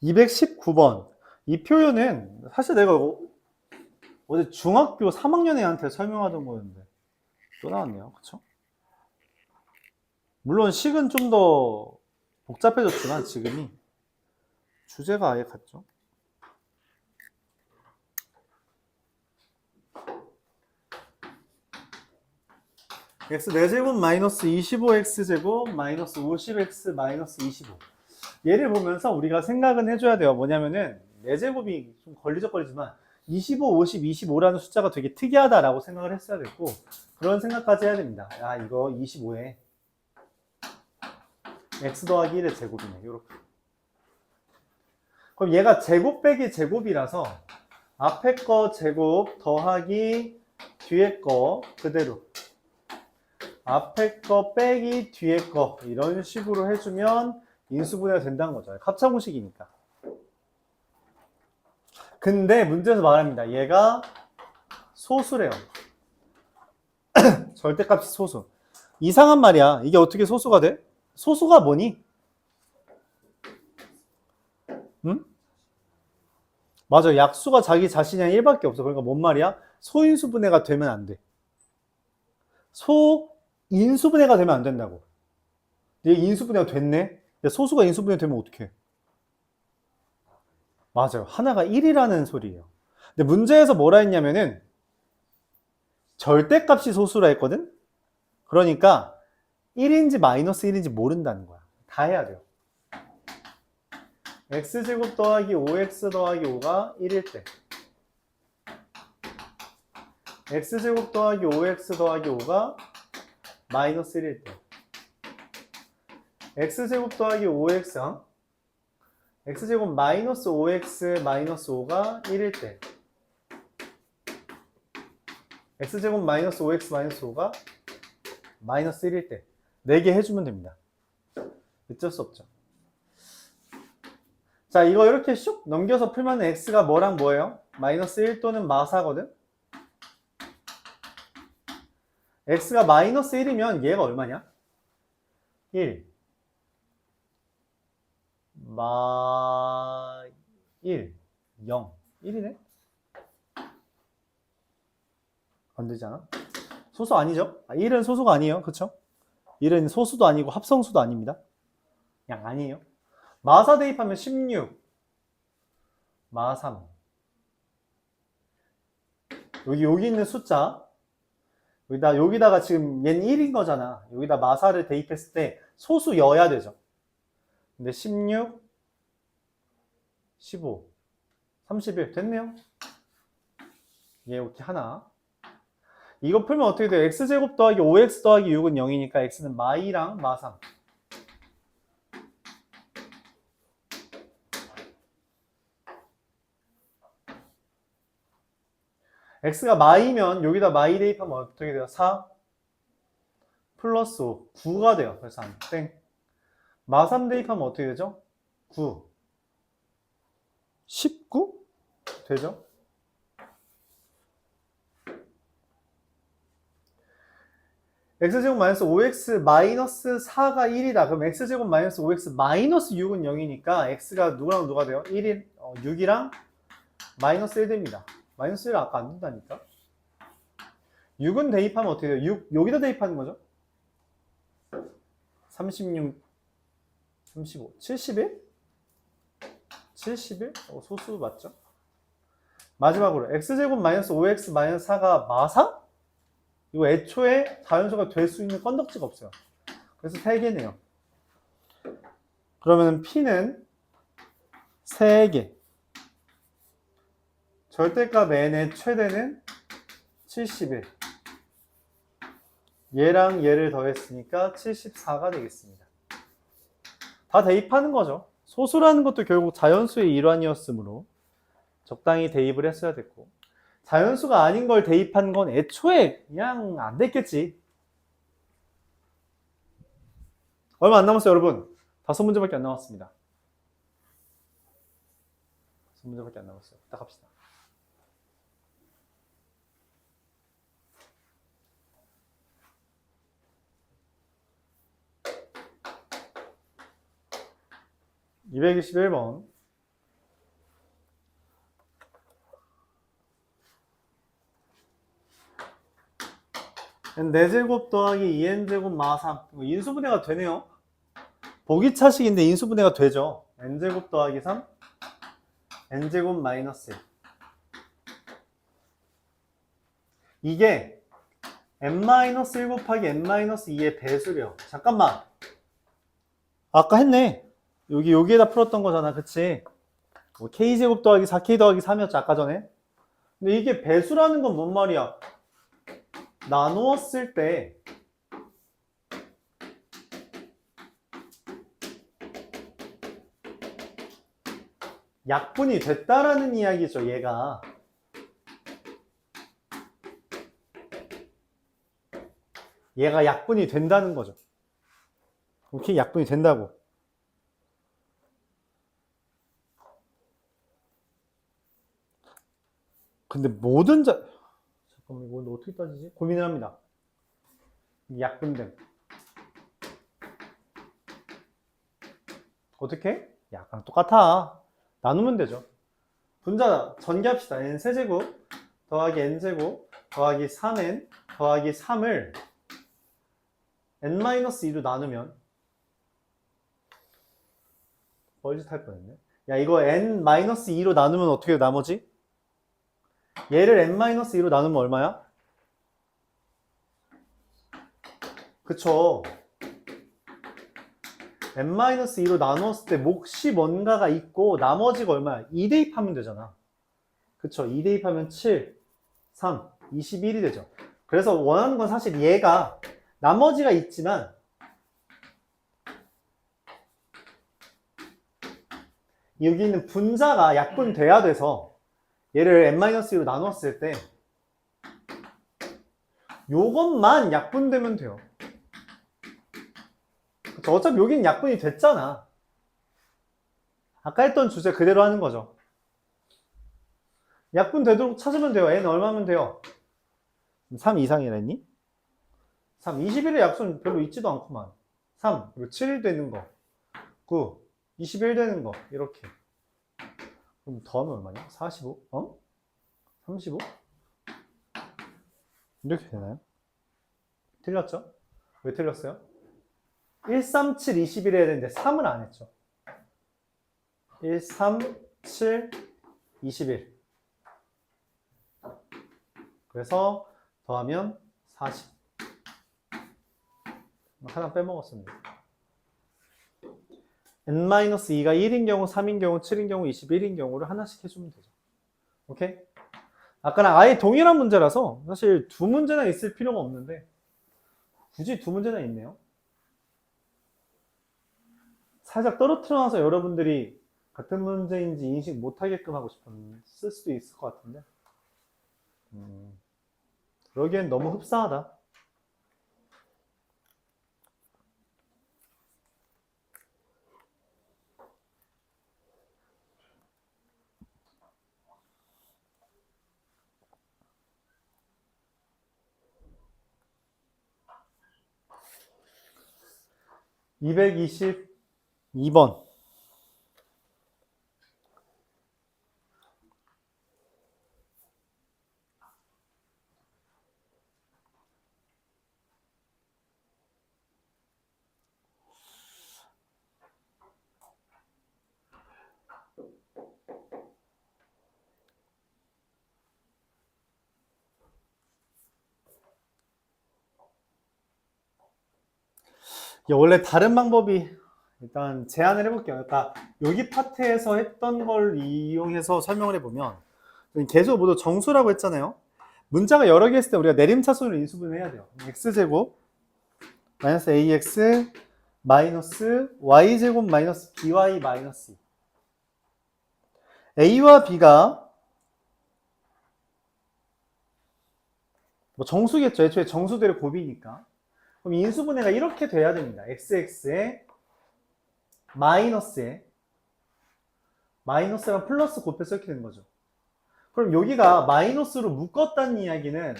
219번. 이 표현은 사실 내가 어제 중학교 3학년 애한테 설명하던 거였는데 또 나왔네요. 그쵸? 물론 식은 좀 더 복잡해졌지만 지금이 주제가 아예 같죠. x 4제곱 마이너스 25x제곱 마이너스 50x 마이너스 25. 얘를 보면서 우리가 생각은 해줘야 돼요. 뭐냐면은 4제곱이 좀 걸리적거리지만 25, 50, 25라는 숫자가 되게 특이하다라고 생각을 했어야 됐고, 그런 생각까지 해야 됩니다. 야, 이거 25에 x 더하기 1의 제곱이네. 요렇게. 그럼 얘가 제곱 빼기 제곱이라서 앞에 거 제곱 더하기 뒤에 거 그대로, 앞에 거 빼기 뒤에 거 이런 식으로 해주면 인수분해가 된다는 거죠. 합차공식이니까. 근데 문제에서 말합니다. 얘가 소수래요. 절대값이 소수. 이상한 말이야. 이게 어떻게 소수가 돼? 소수가 뭐니? 응? 맞아. 약수가 자기 자신이 1밖에 없어. 그러니까 뭔 말이야? 소인수분해가 되면 안 돼. 소인수분해가 되면 안 된다고. 얘 인수분해가 됐네? 소수가 인수분해 되면 어떡해? 맞아요. 하나가 1이라는 소리예요. 근데 문제에서 뭐라 했냐면은 절대값이 소수라 했거든? 그러니까 1인지 마이너스 1인지 모른다는 거야. 다 해야 돼요. x제곱 더하기 5x 더하기 5가 1일 때, x제곱 더하기 5x 더하기 5가 마이너스 1일 때, x제곱 더하기 5x, x제곱 마이너스 5x 마이너스 5가 1일 때, x제곱 마이너스 5x 마이너스 5가 마이너스 1일 때 4개 해주면 됩니다. 어쩔 수 없죠. 자, 이거 이렇게 슉 넘겨서 풀면 x가 뭐랑 뭐예요? 마이너스 1 또는 마사거든? x가 마이너스 1이면 얘가 얼마냐? 1 마 1 0 1이네? 안 되잖아. 소수 아니죠? 1은 소수가 아니에요. 그쵸? 1은 소수도 아니고 합성수도 아닙니다. 그냥 아니에요. 마사 대입하면 16 마 3. 여기 있는 숫자 여기다가 지금 얘는 1인 거잖아. 여기다 마사를 대입했을 때 소수여야 되죠. 근데 16 15 31 됐네요. 얘 이렇게 하나. 이거 풀면 어떻게 돼요? x제곱 더하기 5x 더하기 6은 0이니까 x는 마2랑 마3. x가 마이면 여기다 마이 대입하면 어떻게 돼요? 4 플러스 5 9가 돼요. 그래서 안 땡. 마3 대입하면 어떻게 되죠? 9 19 되죠? x제곱 마이너스 5x 마이너스 4가 1이다. 그럼 x제곱 마이너스 5x 마이너스 6은 0이니까 x가 누구랑 누가 돼요? 1인 6이랑 마이너스 1 됩니다. 마이너스 1은 아까 안 된다니까. 6은 대입하면 어떻게 돼요? 6 여기다 대입하는 거죠. 36 35 71? 71? 소수 맞죠? 마지막으로 x제곱 마이너스 5x 마이너스 4가 마사? 이거 애초에 자연수가 될 수 있는 건덕지가 없어요. 그래서 3개네요. 그러면 p는 3개. 절대값 n의 최대는 71. 얘랑 얘를 더했으니까 74가 되겠습니다. 다 대입하는 거죠. 소수라는 것도 결국 자연수의 일환이었으므로 적당히 대입을 했어야 됐고, 자연수가 아닌 걸 대입한 건 애초에 그냥 안 됐겠지. 얼마 안 남았어요, 여러분. 5문제밖에 안 남았습니다. 5문제밖에 안 남았어요. 딱 합시다. (221번) 4제곱 더하기 2n제곱 마 3. 인수분해가 되네요. 보기차식인데 인수분해가 되죠. n제곱 더하기 3, n제곱 마이너스 1. 이게 n-1 곱하기 n-2의 배수래요. 잠깐만. 아까 했네. 여기에다 풀었던 거잖아. 그치? 뭐 k제곱 더하기 4k 더하기 3이었지. 아까 전에. 근데 이게 배수라는 건 뭔 말이야? 나누었을 때 약분이 됐다라는 이야기죠. 얘가. 얘가 약분이 된다는 거죠. 오케이? 약분이 된다고. 근데 모든 잠깐만, 이거 어떻게 따지지? 고민을 합니다. 약분됨. 어떻게? 약간 똑같아. 나누면 되죠. 분자 전개합시다. n 세제곱 더하기 n제곱 더하기 3n 더하기 3을 n-2로 나누면 뻘짓할 뻔했네. 야, 이거 n-2로 나누면 어떻게 나머지? 얘를 n-2로 나누면 얼마야? 그쵸. n-2로 나누었을 때 몫이 뭔가가 있고 나머지가 얼마야? 2 대입하면 되잖아. 그쵸. 2 대입하면 7, 3, 21이 되죠. 그래서 원하는 건 사실 얘가 나머지가 있지만 여기 있는 분자가 약분돼야 돼서 얘를 n-2로 나눴을 때 요것만 약분되면 돼요. 그쵸? 어차피 여기는 약분이 됐잖아. 아까 했던 주제 그대로 하는 거죠. 약분되도록 찾으면 돼요. n 얼마면 돼요? 3 이상이랬니? 3, 21의 약수는 별로 있지도 않구만. 3, 그리고 7 되는 거, 9, 21 되는 거, 이렇게. 그럼 더하면 얼마냐? 45? 35? 이렇게 되나요? 틀렸죠? 왜 틀렸어요? 1, 3, 7, 21 해야 되는데 3을 안 했죠. 1, 3, 7, 21. 그래서 더하면 40. 하나 빼먹었습니다. n-2가 1인 경우, 3인 경우, 7인 경우, 21인 경우를 하나씩 해주면 되죠. 오케이? 아까랑 아예 동일한 문제라서 사실 두 문제나 있을 필요가 없는데 굳이 두 문제나 있네요. 살짝 떨어뜨려 놔서 여러분들이 같은 문제인지 인식 못하게끔 하고 쓸 수도 있을 것 같은데 그러기엔 너무 흡사하다. (222번) 원래 다른 방법이 일단 제안을 해볼게요. 그러니까 여기 파트에서 했던 걸 이용해서 설명을 해보면 계속 모두 정수라고 했잖아요. 문자가 여러 개 있을 때 우리가 내림차순으로 인수분해 해야 돼요. x제곱 마이너스 ax 마이너스 y제곱 마이너스 by 마이너스 a와 b가 뭐 정수겠죠. 애초에 정수들의 곱이니까. 그럼 인수분해가 이렇게 돼야 됩니다. xx에 마이너스에 마이너스랑 플러스 곱해서 이렇게 되는 거죠. 그럼 여기가 마이너스로 묶었다는 이야기는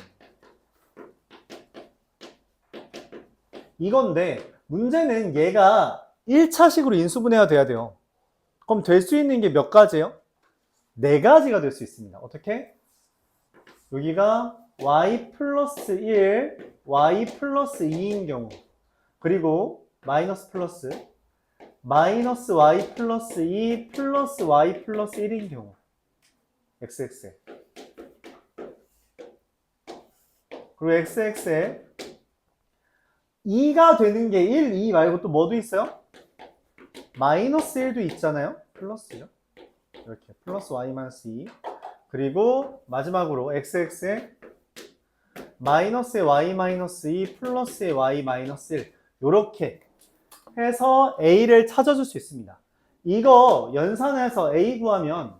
이건데 문제는 얘가 1차식으로 인수분해가 돼야 돼요. 그럼 될 수 있는 게 몇 가지예요? 4가지가 될 수 있습니다. 어떻게? 여기가 y 플러스 1, y 플러스 2인 경우, 그리고 마이너스 플러스 마이너스 y 플러스 2 플러스 y 플러스 1인 경우 xx에, 그리고 xx에 2가 되는 게 1, 2 말고 또 뭐도 있어요? 마이너스 1도 있잖아요. 플러스죠. 이렇게 플러스 y 마이너스 2, 그리고 마지막으로 xx에 마이너스의 y 마이너스 2 플러스의 y 마이너스 1, 이렇게 해서 a를 찾아줄 수 있습니다. 이거 연산해서 a 구하면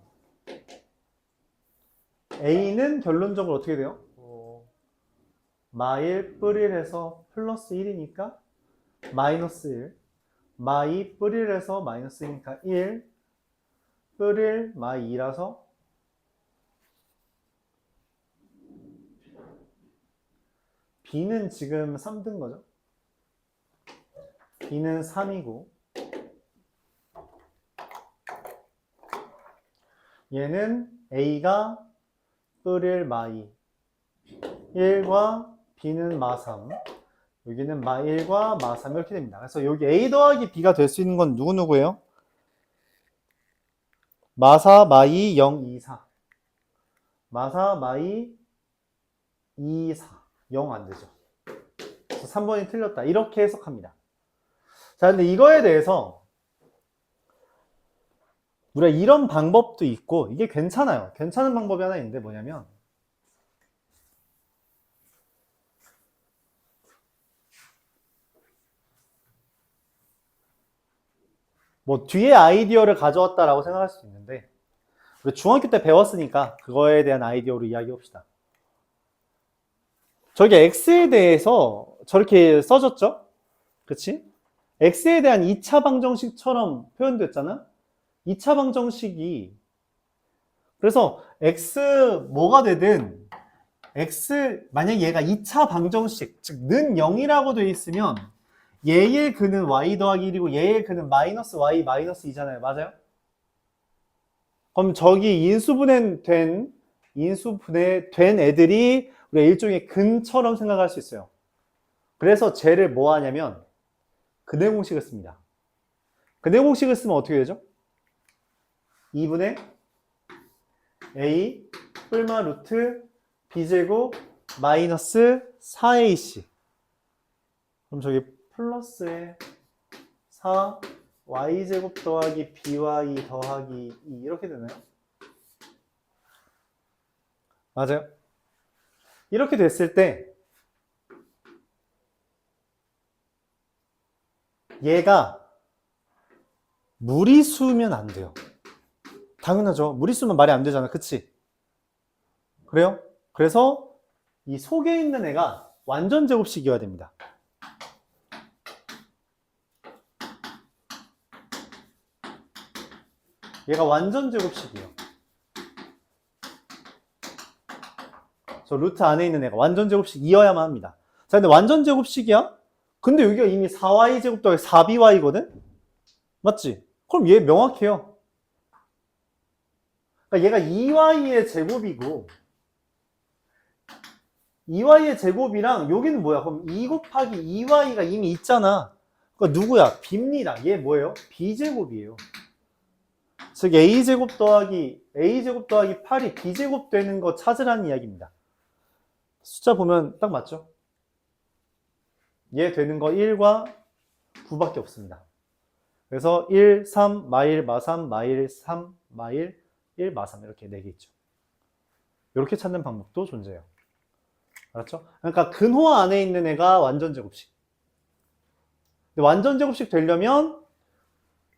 a는 결론적으로 어떻게 돼요? 마1 뿌리를 해서 플러스 1이니까 마이너스 1, 마2 뿌리를 해서 마이너스 1이니까 1, 뿌릴 마2라서 b는 지금 3 든 거죠. b는 3이고 얘는 a가 뿌릴 마2 1과 b는 마3, 여기는 마1과 마3 이렇게 됩니다. 그래서 여기 a 더하기 b가 될 수 있는 건 누구누구예요? 마4, 마2, 0, 2, 4. 마4, 마2, 2, 4. 0 안 되죠. 그래서 3번이 틀렸다. 이렇게 해석합니다. 자, 근데 이거에 대해서 우리가 이런 방법도 있고, 이게 괜찮아요. 괜찮은 방법이 하나 있는데 뭐냐면, 뭐 뒤에 아이디어를 가져왔다라고 생각할 수도 있는데, 우리 중학교 때 배웠으니까 그거에 대한 아이디어로 이야기해봅시다. 저기 x에 대해서 저렇게 써졌죠? 그치? x에 대한 2차 방정식처럼 표현됐잖아? 2차 방정식이, 그래서 x 뭐가 되든 x, 만약 얘가 2차 방정식, 즉 는 0이라고 되어 있으면 얘의 근은 y 더하기 1이고 얘의 근은 마이너스 y 마이너스 2잖아요. 맞아요? 그럼 저기 인수분해된 애들이 우리가 일종의 근처럼 생각할 수 있어요. 그래서 쟤를 뭐 하냐면 근해 공식을 씁니다. 근해 공식을 쓰면 어떻게 되죠? 2분의 a 뿔마 루트 b제곱 마이너스 4ac, 그럼 저기 플러스에 4 y제곱 더하기 by 더하기 2 이렇게 되나요? 맞아요? 이렇게 됐을 때 얘가 무리수면 안 돼요. 당연하죠. 무리수면 말이 안 되잖아. 그치? 그래요? 그래서 이 속에 있는 애가 완전 제곱식이어야 됩니다. 얘가 완전 제곱식이에요. 저 루트 안에 있는 애가 완전 제곱식이어야만 합니다. 자, 근데 완전 제곱식이야? 근데 여기가 이미 4y제곱 더하기 4by거든? 맞지? 그럼 얘 명확해요. 그러니까 얘가 2y의 제곱이고 2y의 제곱이랑 여기는 뭐야? 그럼 2 곱하기 2y가 이미 있잖아. 그러니까 누구야? b입니다. 얘 뭐예요? b제곱이에요. 즉 a제곱 더하기 8이 b제곱 되는 거 찾으라는 이야기입니다. 숫자 보면 딱 맞죠? 얘 되는 거 1과 9밖에 없습니다. 그래서 1, 3, 마일, 마3, 마일, 3, 마일, 1, 마3 이렇게 4개 있죠. 이렇게 찾는 방법도 존재해요. 알았죠? 그러니까 근호 안에 있는 애가 완전 제곱식. 근데 완전 제곱식 되려면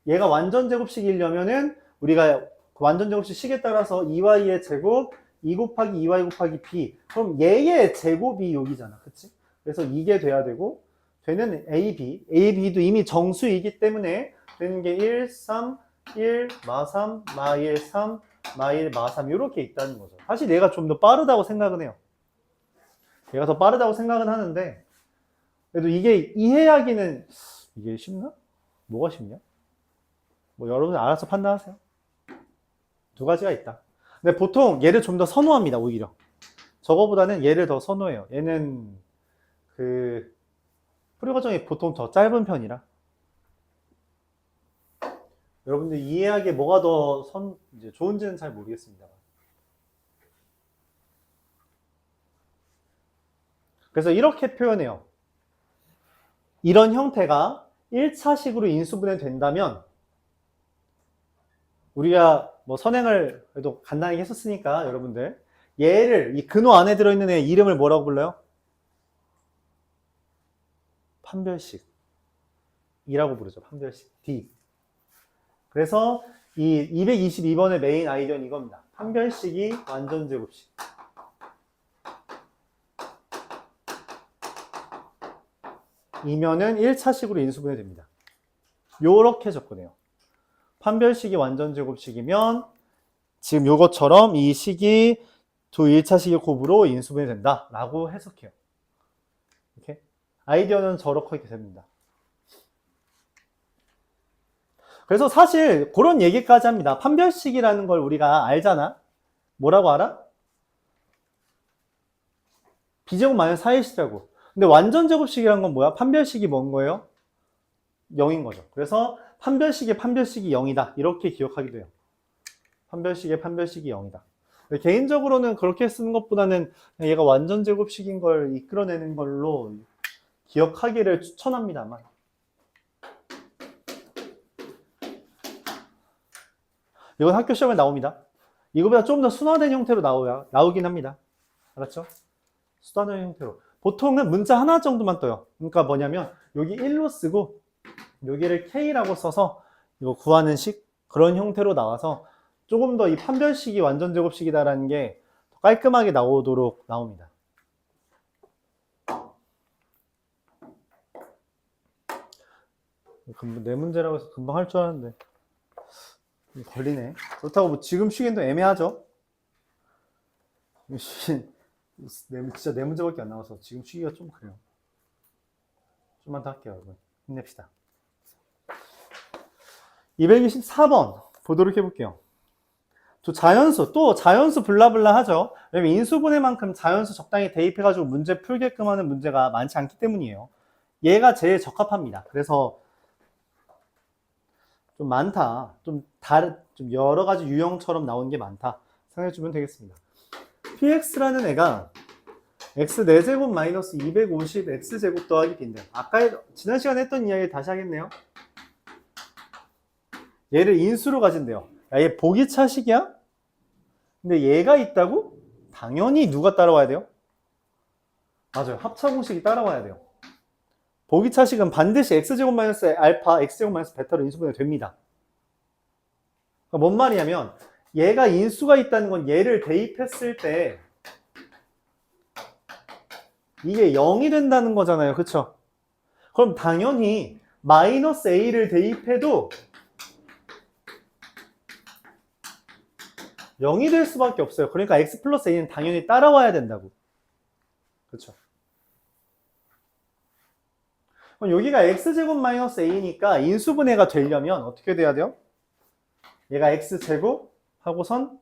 얘가 완전 제곱식이려면은 우리가 완전 제곱식 식에 따라서 2y의 제곱 2 곱하기 2y 곱하기 b, 그럼 얘의 제곱이 여기잖아. 그치? 그래서 이게 돼야 되고, 되는 AB도 이미 정수이기 때문에 되는 게 1, 3, 1, 마3, 마1, 3, 마1, 마3 이렇게 있다는 거죠. 사실 얘가 좀 더 빠르다고 생각은 해요. 얘가 더 빠르다고 생각은 하는데, 그래도 이게 이해하기는, 이게 쉽나? 뭐가 쉽냐? 뭐 여러분 알아서 판단하세요. 두 가지가 있다. 근데 보통 얘를 좀 더 선호합니다, 오히려. 저거보다는 얘를 더 선호해요. 얘는 그 풀이 과정이 보통 더 짧은 편이라. 여러분들 이해하기에 뭐가 더 이제 좋은지는 잘 모르겠습니다. 그래서 이렇게 표현해요. 이런 형태가 1차식으로 인수분해 된다면 우리가 뭐 선행을 그래도 간단하게 했었으니까 여러분들 얘를 이 근호 안에 들어있는 애 이름을 뭐라고 불러요? 판별식이라고 부르죠. 판별식 D. 그래서 이 222번의 메인 아이디어는 이겁니다. 판별식이 완전제곱식. 이면은 1차식으로 인수분해 됩니다. 요렇게 접근해요. 판별식이 완전제곱식이면 지금 요것처럼 이 식이 두 1차식의 곱으로 인수분해 된다 라고 해석해요. 이렇게 아이디어는 저렇게 됩니다. 그래서 사실 그런 얘기까지 합니다. 판별식이라는 걸 우리가 알잖아. 뭐라고 알아? B제곱 마이너스 4일식이라고. 근데 완전제곱식이란 건 뭐야? 판별식이 뭔 거예요? 0인 거죠. 그래서 판별식이 0이다. 이렇게 기억하게 돼요. 판별식이 0이다. 개인적으로는 그렇게 쓰는 것보다는 얘가 완전제곱식인 걸 이끌어내는 걸로 기억하기를 추천합니다만. 이건 학교 시험에 나옵니다. 이거보다 좀 더 순화된 형태로 나오긴 합니다. 알았죠? 순화된 형태로. 보통은 문자 하나 정도만 떠요. 그러니까 뭐냐면 여기 1로 쓰고 여기를 K라고 써서 이거 구하는 식 그런 형태로 나와서 조금 더 이 판별식이 완전제곱식이다라는 게 더 깔끔하게 나오도록 나옵니다. 내 문제라고 해서 금방 할 줄 알았는데 걸리네. 그렇다고 뭐 지금 쉬기도 애매하죠. 진짜 내 문제밖에 안 나와서 지금 쉬기가 좀 그래요. 좀만 더 할게요, 여러분. 힘냅시다. 224번 보도록 해볼게요. 또 자연수 블라블라 하죠. 왜냐면 인수분해만큼 자연수 적당히 대입해가지고 문제 풀게끔 하는 문제가 많지 않기 때문이에요. 얘가 제일 적합합니다. 그래서 좀 많다. 좀 여러 가지 유형처럼 나온 게 많다. 생각해주면 되겠습니다. px라는 애가 x 4제곱 마이너스 250 x제곱 더하기 b인데 아까 지난 시간에 했던 이야기 다시 하겠네요. 얘를 인수로 가진대요. 야, 얘 보기차식이야? 근데 얘가 있다고? 당연히 누가 따라와야 돼요? 맞아요. 합차공식이 따라와야 돼요. 보기차식은 반드시 x제곱 마이너스 알파, x제곱 마이너스 베타로 인수분해 됩니다. 그러니까 뭔 말이냐면 얘가 인수가 있다는 건 얘를 대입했을 때 이게 0이 된다는 거잖아요. 그쵸? 그럼 당연히 마이너스 a를 대입해도 0이 될 수밖에 없어요. 그러니까 x 플러스 a는 당연히 따라와야 된다고. 그렇죠? 그럼 여기가 x제곱 마이너스 a니까 인수분해가 되려면 어떻게 돼야 돼요? 얘가 x제곱 하고선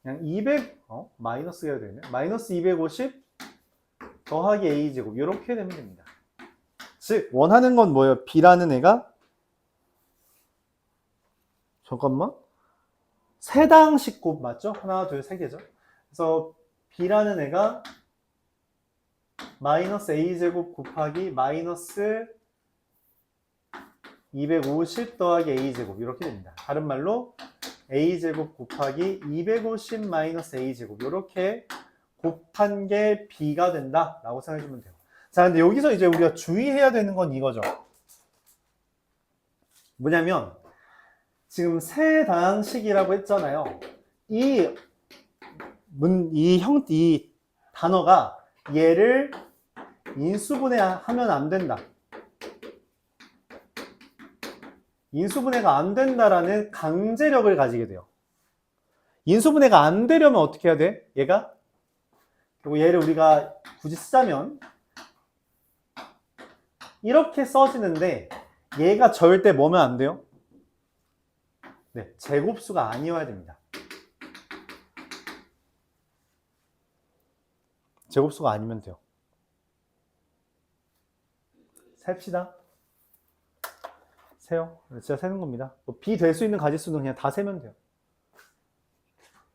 그냥 200 마이너스가 되네. 마이너스 250 더하기 a제곱 이렇게 되면 됩니다. 즉 원하는 건 뭐예요? b라는 애가 잠깐만 3당씩 곱 맞죠? 하나, 둘, 3개죠. 그래서 b라는 애가 마이너스 a제곱 곱하기 마이너스 250 더하기 a제곱 이렇게 됩니다. 다른 말로 a제곱 곱하기 250 마이너스 a제곱 이렇게 곱한 게 b가 된다 라고 생각해주면 돼요. 자, 근데 여기서 이제 우리가 주의해야 되는 건 이거죠. 뭐냐면 지금 세당식이라고 했잖아요. 이 단어가 얘를 인수분해하면 안 된다. 인수분해가 안 된다라는 강제력을 가지게 돼요. 인수분해가 안 되려면 어떻게 해야 돼? 그리고 얘를 우리가 굳이 쓰자면 이렇게 써지는데 얘가 절대 뭐면 안 돼요? 네, 제곱수가 아니어야 됩니다. 제곱수가 아니면 돼요. 셉시다. 세요. 진짜 세는 겁니다. B 될 수 있는 가지수는 그냥 다 세면 돼요.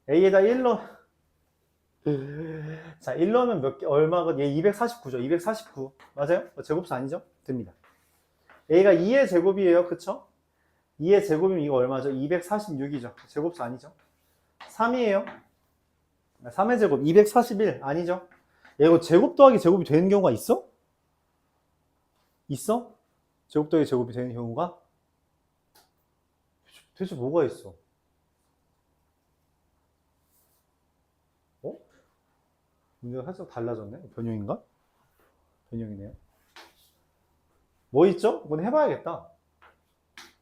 A에다 1로 자, 1 넣으면 몇 개, 얼마가, 얘 249죠. 249. 맞아요? 제곱수 아니죠? 됩니다. A가 2의 제곱이에요. 그쵸? 2의 제곱이면 이거 얼마죠? 246이죠. 제곱수 아니죠? 3이에요. 3의 제곱, 241. 아니죠? 얘 이거 제곱 더하기 제곱이 되는 경우가 있어? 있어? 제곱 더하기 제곱이 되는 경우가? 대체 뭐가 있어? 어? 문제가 살짝 달라졌네? 변형인가? 변형이네요. 뭐 있죠? 이건 해봐야겠다.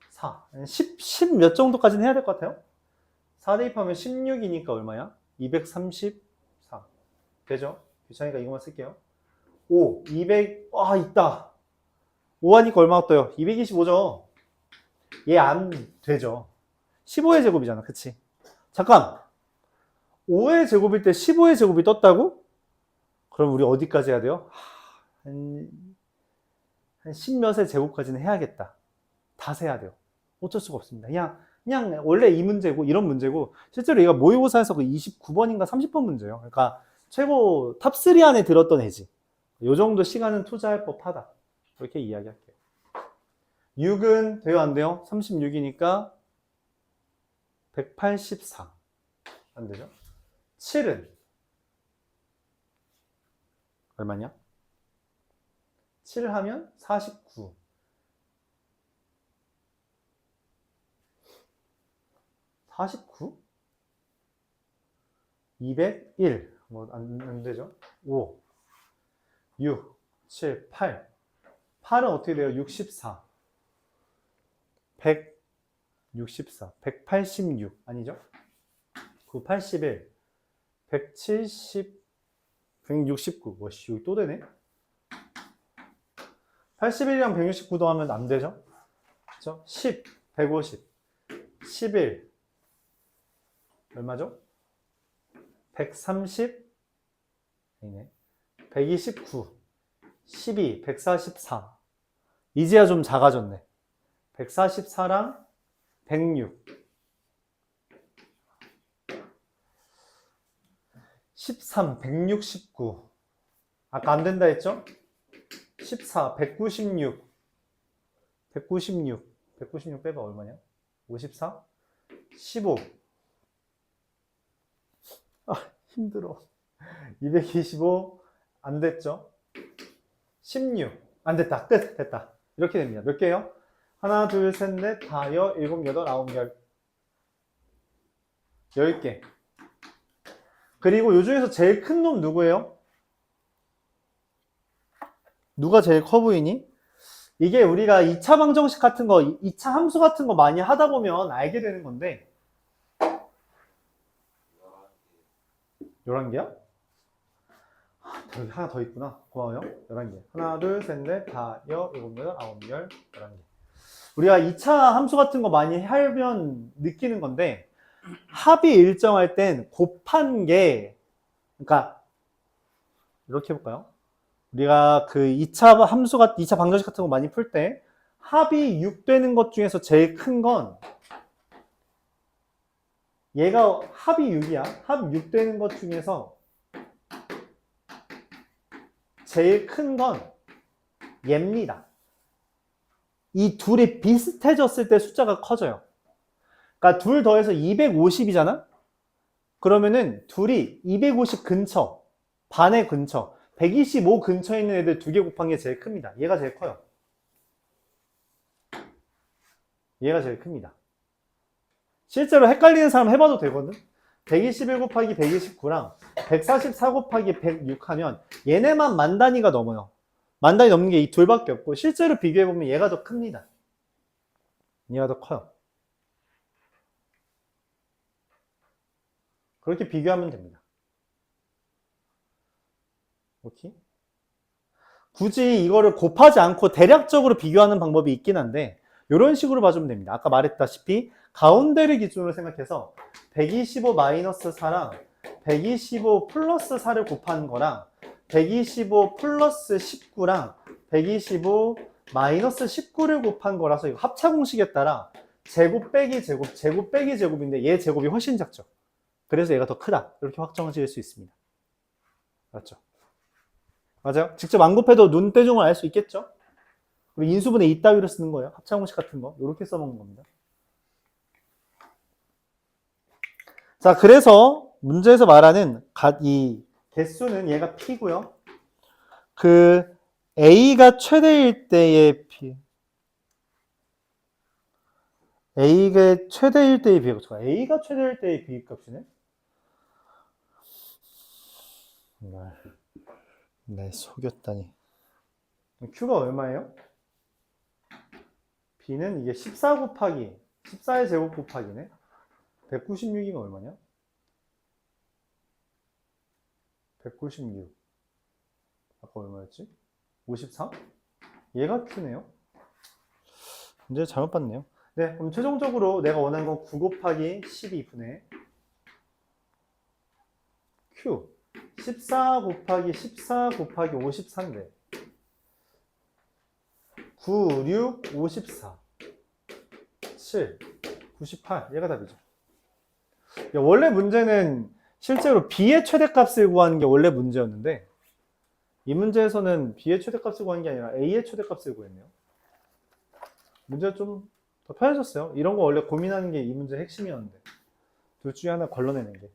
4. 10 몇 정도까지는 해야 될 것 같아요? 4 대입하면 16이니까 얼마야? 234. 되죠? 귀찮으니까 이것만 쓸게요. 5. 200. 아, 있다. 5 하니까 얼마가 떠요? 225죠? 얘 안 되죠. 15의 제곱이잖아. 그치? 잠깐. 5의 제곱일 때 15의 제곱이 떴다고? 그럼 우리 어디까지 해야 돼요? 한 10몇의 제곱까지는 해야겠다. 다 세야 돼요. 어쩔 수가 없습니다. 그냥 원래 이 문제고 이런 문제고 실제로 얘가 모의고사에서 그 29번인가 30번 문제예요. 그러니까 최고 탑3 안에 들었던 애지. 요 정도 시간은 투자할 법하다. 그렇게 이야기할게요. 6은 돼요? 안 돼요? 36이니까 184. 안 되죠? 7은 얼마냐? 7 하면 49. 49? 201. 뭐, 안 되죠? 5. 6. 7. 8. 8은 어떻게 돼요? 64. 164. 186. 아니죠? 9, 81. 170. 169. 뭐, 씨, 여기 또 되네? 81이랑 169 더하면 안 되죠? 그죠? 10. 150. 11. 얼마죠? 130. 아니네. 129. 12. 144. 이제야 좀 작아졌네. 144랑 106. 13. 169. 아까 안 된다 했죠? 14. 196. 196. 196 빼봐 얼마냐? 54. 15. 아, 힘들어. 225. 안 됐죠? 16. 안 됐다. 끝. 됐다. 이렇게 됩니다. 몇 개요? 하나, 둘, 셋, 넷, 다, 여, 일곱, 여덟, 아홉, 열. 10개. 그리고 요 중에서 제일 큰 놈 누구예요? 누가 제일 커 보이니? 이게 우리가 2차 방정식 같은 거, 2차 함수 같은 거 많이 하다 보면 알게 되는 건데 11개야? 여기 하나 더 있구나. 고마워요. 11개. 하나, 둘, 셋, 넷, 다, 여, 일곱, 여덟, 아홉, 열, 11개. 우리가 2차 함수 같은 거 많이 하면 느끼는 건데 합이 일정할 땐 곱한 게, 그러니까 이렇게 해볼까요? 우리가 그 2차 함수가 2차 방정식 같은 거 많이 풀 때 합이 6 되는 것 중에서 제일 큰 건 얘가 합이 6이야. 합 6 되는 것 중에서 제일 큰 건 얘입니다. 이 둘이 비슷해졌을 때 숫자가 커져요. 그러니까 둘 더해서 250이잖아? 그러면은 둘이 250 근처, 반의 근처, 125 근처에 있는 애들 2개 곱한 게 제일 큽니다. 얘가 제일 커요. 얘가 제일 큽니다. 실제로 헷갈리는 사람 해봐도 되거든? 121 곱하기 129랑 144 곱하기 106 하면 얘네만 만 단위가 넘어요. 만 단위 넘는 게 이 둘밖에 없고 실제로 비교해보면 얘가 더 큽니다. 얘가 더 커요. 그렇게 비교하면 됩니다. 오케이? 굳이 이거를 곱하지 않고 대략적으로 비교하는 방법이 있긴 한데 이런 식으로 봐주면 됩니다. 아까 말했다시피 가운데를 기준으로 생각해서 125 마이너스 4랑 125 플러스 4를 곱하는 거랑 125 플러스 19랑 125 마이너스 19를 곱한 거라서 이거 합차 공식에 따라 제곱 빼기 제곱, 제곱 빼기 제곱인데 얘 제곱이 훨씬 작죠. 그래서 얘가 더 크다. 이렇게 확정을 지을 수 있습니다. 맞죠? 맞아요? 직접 안 곱해도 눈대중을 알 수 있겠죠? 그리고 인수분해 이따위로 쓰는 거예요. 합차 공식 같은 거. 이렇게 써먹는 겁니다. 자, 그래서 문제에서 말하는 이 개수는 얘가 P고요. 그 A가 최대일 때의 P. A가 최대일 때의 비값. A가 최대일 때의 비값이네? 날 속였다니. Q가 얼마예요? B는 이게 14 곱하기 14의 제곱 곱하기네. 196이가 얼마냐? 196. 아까 얼마였지? 53? 얘가 Q네요. 문제 잘못 봤네요. 네, 그럼 최종적으로 내가 원하는 건 9 곱하기 12분의 Q 14 곱하기 14 곱하기 53인데 9, 6, 54 7, 98 얘가 답이죠. 원래 문제는 실제로 B의 최대값을 구하는 게 원래 문제였는데 이 문제에서는 B의 최대값을 구하는 게 아니라 A의 최대값을 구했네요. 문제가 좀 더 편해졌어요. 이런 거 원래 고민하는 게 이 문제의 핵심이었는데 둘 중에 하나 걸러내는 게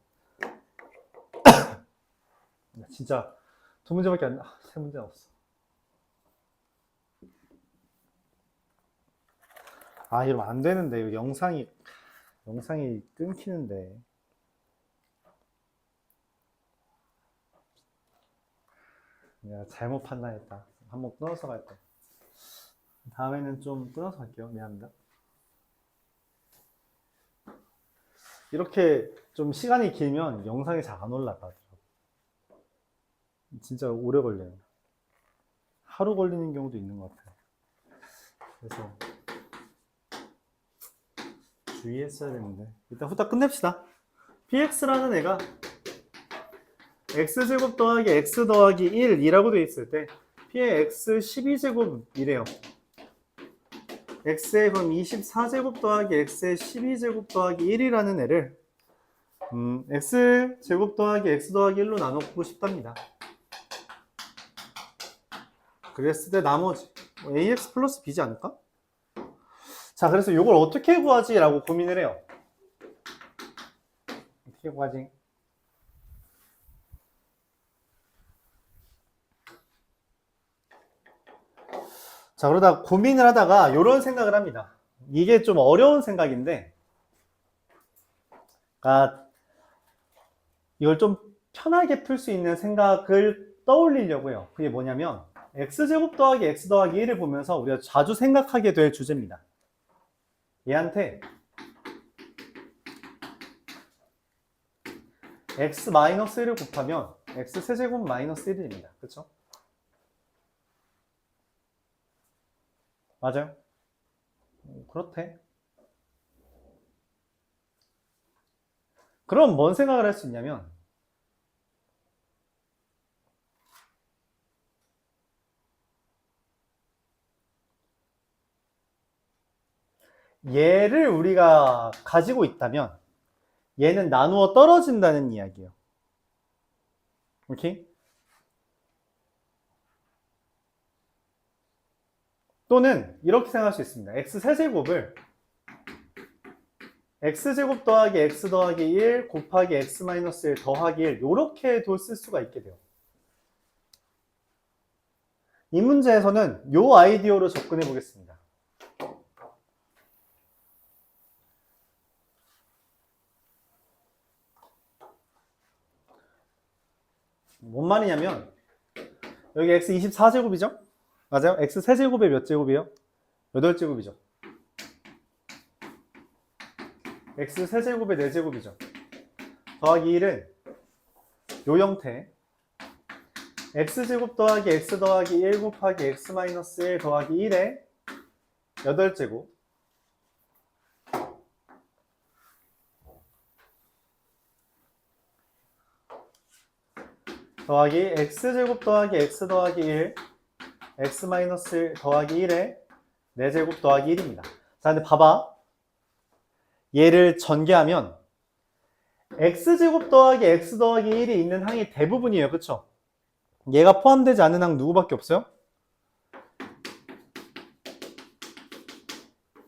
진짜 두 문제밖에 안 나. 세 문제 없어. 아, 이러면 안 되는데. 이거 영상이 끊기는데. 내가 잘못 판단했다. 한번 끊어서 갈 거. 다음에는 좀 끊어서 갈게요. 미안합니다. 이렇게 좀 시간이 길면 영상이 잘 안 올라가. 진짜 오래 걸려요. 하루 걸리는 경우도 있는 것 같아요. 그래서 주의했어야 되는데 일단 후딱 끝냅시다. px라는 애가 x제곱 더하기 x 더하기 1이라고 되어 있을 때 p의 x 12제곱이래요. x의 그럼 24제곱 더하기 x의 12제곱 더하기 1이라는 애를 x제곱 더하기 x 더하기 1로 나누고 싶답니다. 그랬을 때 나머지 ax 플러스 b지 않을까? 자, 그래서 이걸 어떻게 구하지? 라고 고민을 해요. 어떻게 구하지? 자, 그러다 고민을 하다가 이런 생각을 합니다. 이게 좀 어려운 생각인데, 이걸 좀 편하게 풀 수 있는 생각을 떠올리려고요. 그게 뭐냐면, x제곱 더하기 x 더하기 1을 보면서 우리가 자주 생각하게 될 주제입니다. 얘한테 x 마이너스 1을 곱하면 x 세제곱 마이너스 1입니다. 그쵸? 맞아요? 그렇대. 그럼 뭔 생각을 할 수 있냐면 얘를 우리가 가지고 있다면 얘는 나누어 떨어진다는 이야기예요. 오케이? 또는 이렇게 생각할 수 있습니다. x 세제곱을 x제곱 더하기 x 더하기 1 곱하기 x 마이너스 1 더하기 1 이렇게도 쓸 수가 있게 돼요. 이 문제에서는 이 아이디어로 접근해 보겠습니다. 뭔 말이냐면 여기 x 24제곱이죠? 맞아요? x 세제곱에 몇 제곱이에요? 8제곱이죠. x 세제곱에 4제곱이죠. 더하기 1은 요 형태 x제곱 더하기 x 더하기 1 곱하기 x 마이너스 1 더하기 1에 8제곱 더하기 x제곱 더하기 x 더하기 1 x 마이너스 1 더하기 1에 4제곱 더하기 1입니다. 자, 근데 봐봐. 얘를 전개하면 x제곱 더하기 x 더하기 1이 있는 항이 대부분이에요. 그쵸? 얘가 포함되지 않는 항 누구밖에 없어요?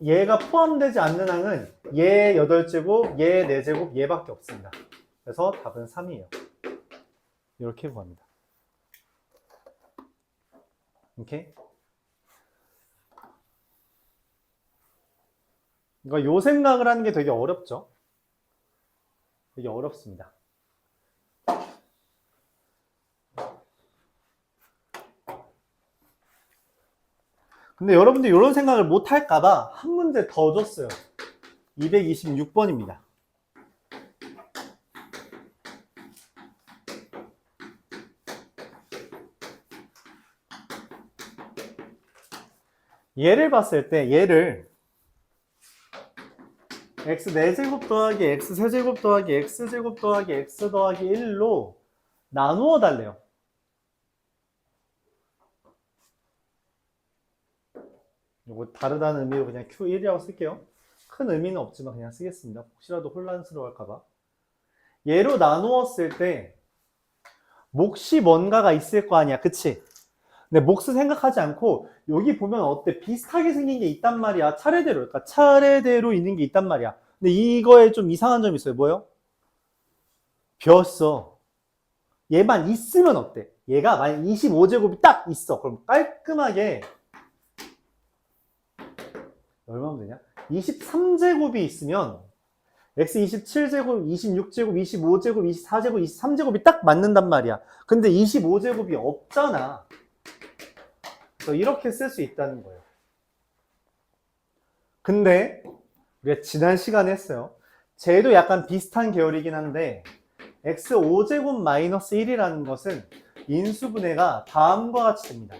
얘가 포함되지 않는 항은 얘 8제곱, 얘 4제곱, 얘밖에 없습니다. 그래서 답은 3이에요. 이렇게 구합니다. 오케이? 그러니까 요 생각을 하는 게 되게 어렵죠? 되게 어렵습니다. 근데 여러분들 이런 생각을 못 할까봐 한 문제 더 줬어요. 226번입니다. 얘를 봤을 때 얘를 x 4제곱 더하기 x 세제곱 더하기 x제곱 더하기 x 더하기 1로 나누어 달래요. 이거 다르다는 의미로 그냥 Q1이라고 쓸게요. 큰 의미는 없지만 그냥 쓰겠습니다. 혹시라도 혼란스러울까봐. 얘로 나누었을 때 몫이 뭔가가 있을 거 아니야. 그치? 근데 몫을 생각하지 않고 여기 보면 어때? 비슷하게 생긴 게 있단 말이야. 차례대로. 그러니까 차례대로 있는 게 있단 말이야. 근데 이거에 좀 이상한 점이 있어요. 뭐요? 벼었어. 얘만 있으면 어때? 얘가 만약 25제곱이 딱 있어. 그럼 깔끔하게 얼마면 되냐? 23제곱이 있으면 x 27제곱, 26제곱, 25제곱, 24제곱, 23제곱이 딱 맞는단 말이야. 근데 25제곱이 없잖아. 그래서 이렇게 쓸 수 있다는 거예요. 근데 우리가 지난 시간에 했어요. 쟤도 약간 비슷한 계열이긴 한데 x 5제곱 마이너스 1이라는 것은 인수분해가 다음과 같이 됩니다.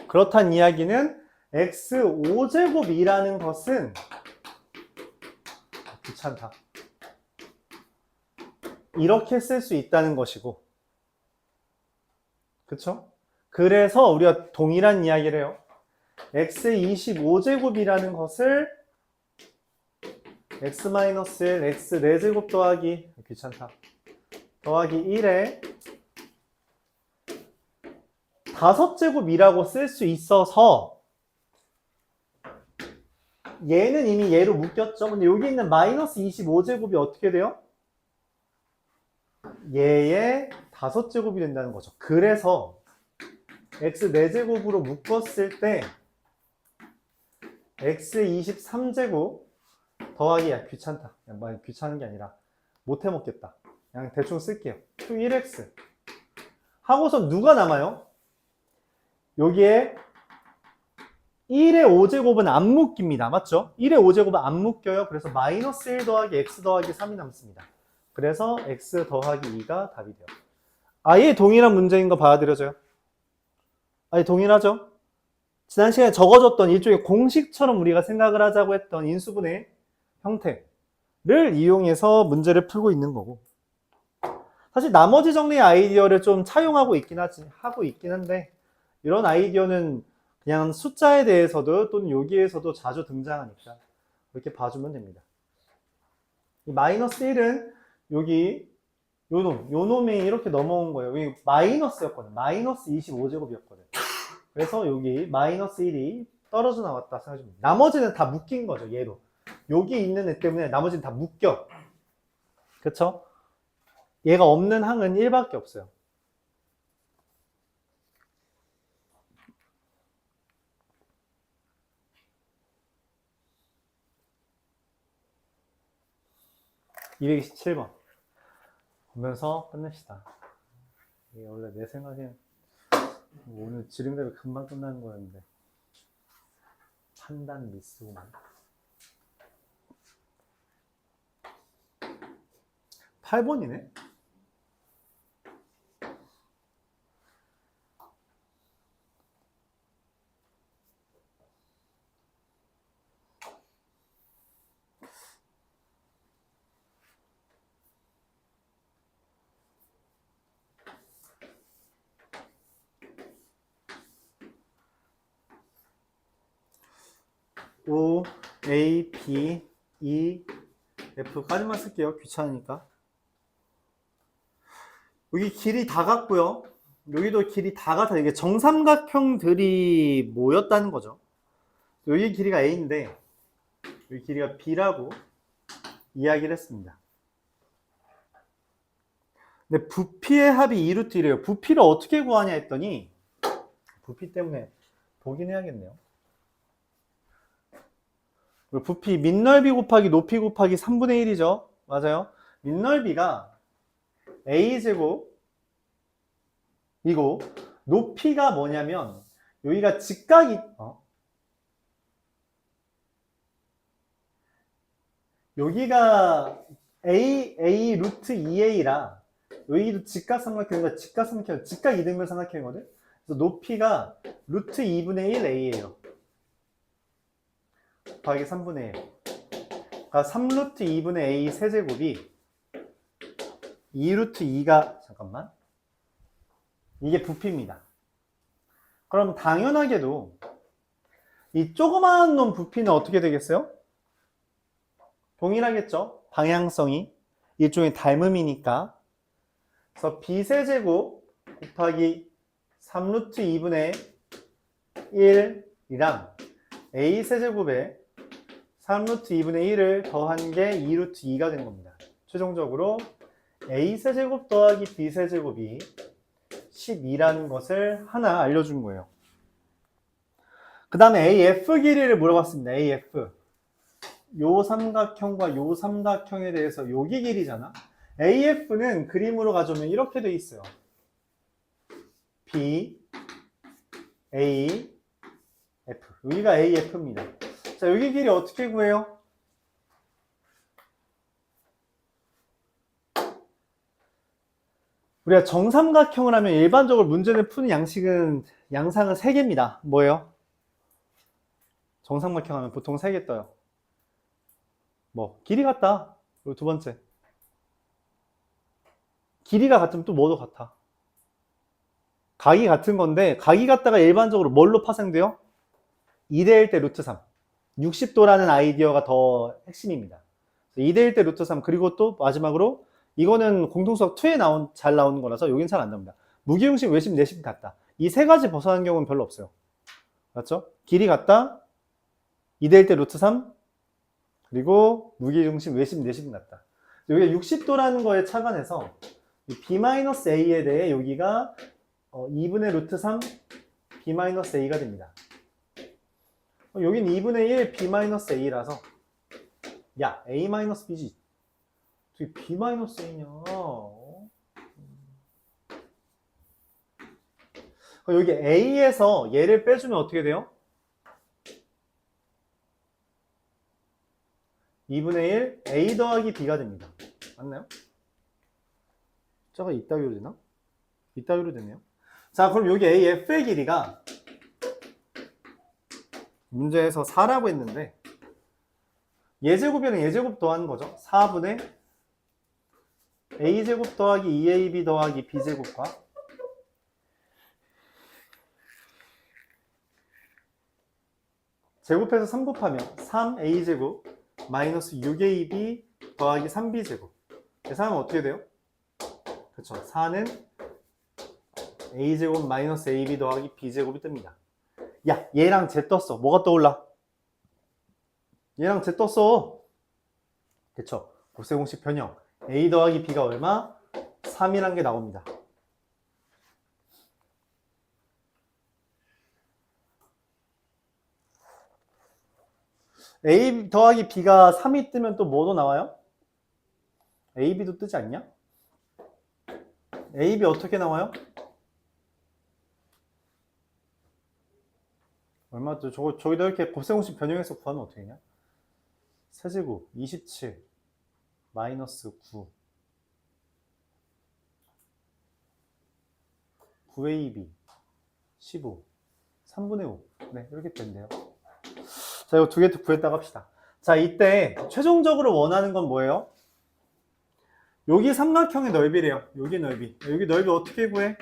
그렇단 이야기는 x 5제곱이라는 것은 귀찮다. 이렇게 쓸 수 있다는 것이고, 그쵸? 그래서 우리가 동일한 이야기를 해요. x 25제곱이라는 것을 x-1, x 4제곱 더하기 귀찮다. 더하기 1에 5제곱이라고 쓸 수 있어서 얘는 이미 얘로 묶였죠. 근데 여기 있는 마이너스 25제곱이 어떻게 돼요? 얘의 5제곱이 된다는 거죠. 그래서 x 4제곱으로 묶었을 때 x 23제곱 더하기 귀찮다. 그냥 귀찮은 게 아니라 못 해먹겠다. 그냥 대충 쓸게요. q1x 하고서 누가 남아요? 여기에 1의 5제곱은 안 묶입니다. 맞죠? 1의 5제곱은 안 묶여요. 그래서 마이너스 1 더하기 x 더하기 3이 남습니다. 그래서 x 더하기 2가 답이 돼요. 아예 동일한 문제인 거 받아들여져요? 아예 동일하죠? 지난 시간에 적어줬던 일종의 공식처럼 우리가 생각을 하자고 했던 인수분해 형태를 이용해서 문제를 풀고 있는 거고, 사실 나머지 정리의 아이디어를 좀 차용하고 있긴 한데 이런 아이디어는 그냥 숫자에 대해서도 또는 여기에서도 자주 등장하니까 이렇게 봐주면 됩니다. 이 마이너스 1은 여기 요 놈이 이렇게 넘어온 거예요. 여기 마이너스였거든. 마이너스 25제곱이었거든. 그래서 여기 마이너스 1이 떨어져 나왔다 생각해주면 나머지는 다 묶인 거죠. 얘로. 여기 있는 애 때문에 나머지는 다 묶여. 그쵸? 얘가 없는 항은 1밖에 없어요. (227번) 보면서 끝냅시다. 이게 원래 내 생각엔 오늘 지름대로 금방 끝나는 거였는데 판단 미스구만. 8번이네? O, A, B, E, F까지만 쓸게요. 귀찮으니까. 여기 길이 다 같고요. 여기도 길이 다 같아요. 이게 정삼각형들이 모였다는 거죠. 여기 길이가 A인데 여기 길이가 B라고 이야기를 했습니다. 근데 부피의 합이 2루트 1이에요. 부피를 어떻게 구하냐 했더니 부피 때문에 보긴 해야겠네요. 부피 밑넓이 곱하기 높이 곱하기 3분의 1이죠. 맞아요. 밑넓이가 A제곱이고 높이가 뭐냐면 여기가 직각이 여기가 A 루트 2A라 여기도 직각삼각형이니까 직각 이등변 삼각형이거든. 그래서 높이가 루트 2분의 1 A예요. 곱하기 3분의 1. 그러니까 3루트 2분의 A 세제곱이 2루트 2가 잠깐만. 이게 부피입니다. 그럼 당연하게도 이 조그마한 놈 부피는 어떻게 되겠어요? 동일하겠죠? 방향성이 일종의 닮음이니까. 그래서 B세제곱 곱하기 3루트 2분의 1이랑 A세제곱에 3루트 2분의 1을 더한 게 2루트 2가 된 겁니다. 최종적으로 A세제곱 더하기 B세제곱이 12라는 것을 하나 알려준 거예요. 그 다음에 AF 길이를 물어봤습니다. AF. 요 삼각형과 요 삼각형에 대해서 여기 길이잖아. AF는 그림으로 가져오면 이렇게 돼 있어요. B, A, F. 여기가 AF입니다. 자, 여기 길이 어떻게 구해요? 우리가 정삼각형을 하면 일반적으로 문제를 푸는 양상은 3개입니다. 뭐예요? 정삼각형 하면 보통 3개 떠요. 뭐 길이 같다. 그리고 두 번째. 길이가 같으면 또 뭐도 같아? 각이 같은 건데 각이 같다가 일반적으로 뭘로 파생돼요? 2대 1대 루트 3. 60도라는 아이디어가 더 핵심입니다. 2대 1대 루트 3 그리고 또 마지막으로 이거는 공통수학 2에 잘 나오는 거라서 여긴 잘 안 나옵니다. 무기중심, 외심, 내심 같다. 이 세 가지 벗어난 경우는 별로 없어요. 맞죠? 길이 같다. 2대 1대 루트 3 그리고 무기중심, 외심, 내심 같다. 여기가 60도라는 거에 착안해서 B-A에 대해 여기가 2분의 루트 3 B-A가 됩니다. 여긴 2분의 1 B-A라서 야 A-B지 어떻게 B-A냐 여기 A에서 얘를 빼주면 어떻게 돼요? 2분의 1 A 더하기 B가 됩니다. 맞나요? 숫자가 이따위로 되나? 이따위로 되네요. 자, 그럼 여기 AF의 길이가 문제에서 4라고 했는데 예제곱이랑 예제곱 더하는 거죠. 4분의 A제곱 더하기 2AB 더하기 B제곱과 제곱해서 3 곱하면 3A제곱 마이너스 6AB 더하기 3B제곱 계산하면 어떻게 돼요? 그렇죠. 4는 A제곱 마이너스 AB 더하기 B제곱이 뜹니다. 야, 얘랑 쟤 떴어. 뭐가 떠올라? 얘랑 쟤 떴어. 그쵸? 곱셈 공식 변형. A 더하기 B가 얼마? 3이란 게 나옵니다. A 더하기 B가 3이 뜨면 또 뭐도 나와요? AB도 뜨지 않냐? AB 어떻게 나와요? 얼마 또 저기다 이렇게 곱셈 공식 변형해서 구하면 어떻게 되냐? 세제곱 27 마이너스 9 9AB 15 3분의 5 네, 이렇게 된대요. 자, 이거 두 개 구했다고 합시다. 자, 이때 최종적으로 원하는 건 뭐예요? 여기 삼각형의 넓이래요. 여기 넓이. 여기 넓이 어떻게 구해?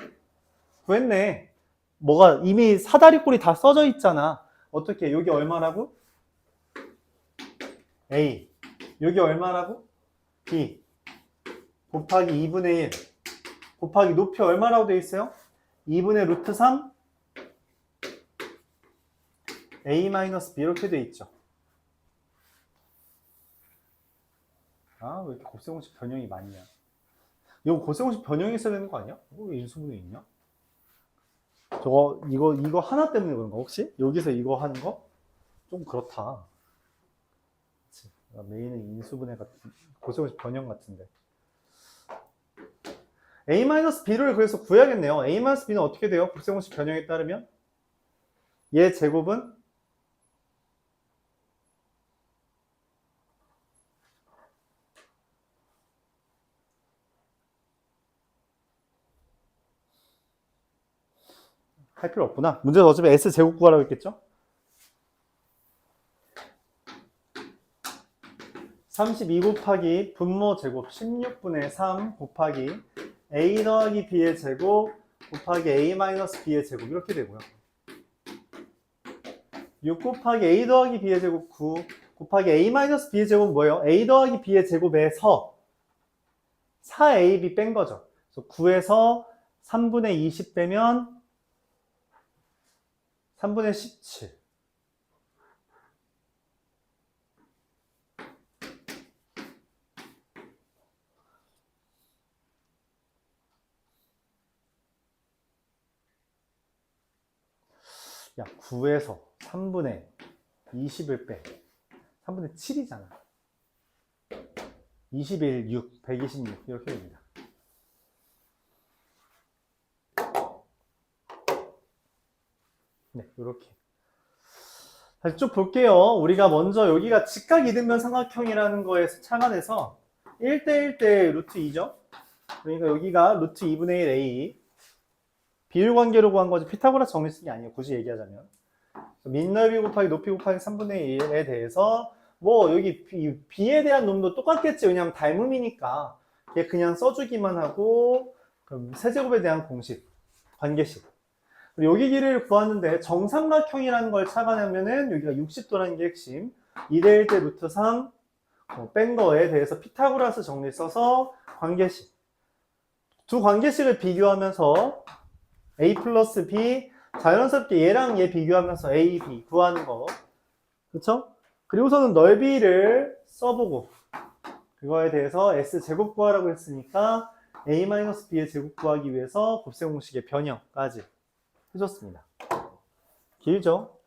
구했네. 뭐가 이미 사다리꼴이 다 써져 있잖아. 어떻게? 여기 얼마라고? A. 여기 얼마라고? B. 곱하기 2분의 1. 곱하기 높이 얼마라고 되어 있어요? 2분의 루트 3 A-B 이렇게 되어 있죠. 아, 왜 이렇게 곱셈공식 변형이 많냐? 이거 곱셈공식 변형이 있어야 되는 거 아니야? 왜 인수분해 있냐? 이거 하나 때문에 그런가, 혹시? 여기서 이거 하는 거? 좀 그렇다. 그치? 메인은 인수분해 같은, 곱셈공식 변형 같은데. A-B를 그래서 구해야겠네요. A-B는 어떻게 돼요? 곱셈공식 변형에 따르면? 얘 제곱은? 할 필요 없구나. 문제는 어차피 S제곱 구하라고 했겠죠? 32 곱하기 분모 제곱 16분의 3 곱하기 A 더하기 B의 제곱 곱하기 A-B의 제곱 이렇게 되고요. 6 곱하기 A 더하기 B의 제곱 9 곱하기 A-B의 제곱은 뭐예요? A 더하기 B의 제곱에서 4AB 뺀 거죠. 그래서 9에서 3분의 20 빼면 3분의 17. 야, 9에서 3분의 20을 빼. 3분의 7이잖아. 21, 6, 126 이렇게 됩니다. 네, 이렇게. 다시 쭉 볼게요. 우리가 먼저 여기가 직각 이등변 삼각형이라는 거에서 착안해서 1대1대 루트 2죠. 그러니까 여기가 루트 2분의 1 A 비율 관계로 구한 거지 피타고라스 정리 쓴 게 아니에요. 굳이 얘기하자면. 밑넓이 곱하기 높이 곱하기 3분의 1에 대해서 뭐 여기 B에 대한 놈도 똑같겠지. 왜냐면 닮음이니까 얘 그냥 써주기만 하고 그럼 세제곱에 대한 공식, 관계식. 그리고 여기 길이를 구하는데 정삼각형이라는 걸 착안하면은 여기가 60도라는 게 핵심. 2대1대 루트 3 뺀 거에 대해서 피타고라스 정리 써서 관계식. 두 관계식을 비교하면서 A 플러스 B 자연스럽게 얘랑 얘 비교하면서 A, B 구하는 거. 그쵸? 그리고서는 넓이를 써보고 그거에 대해서 S제곱 구하라고 했으니까 A-B의 제곱 구하기 위해서 곱셈공식의 변형까지 해줬습니다. 길죠?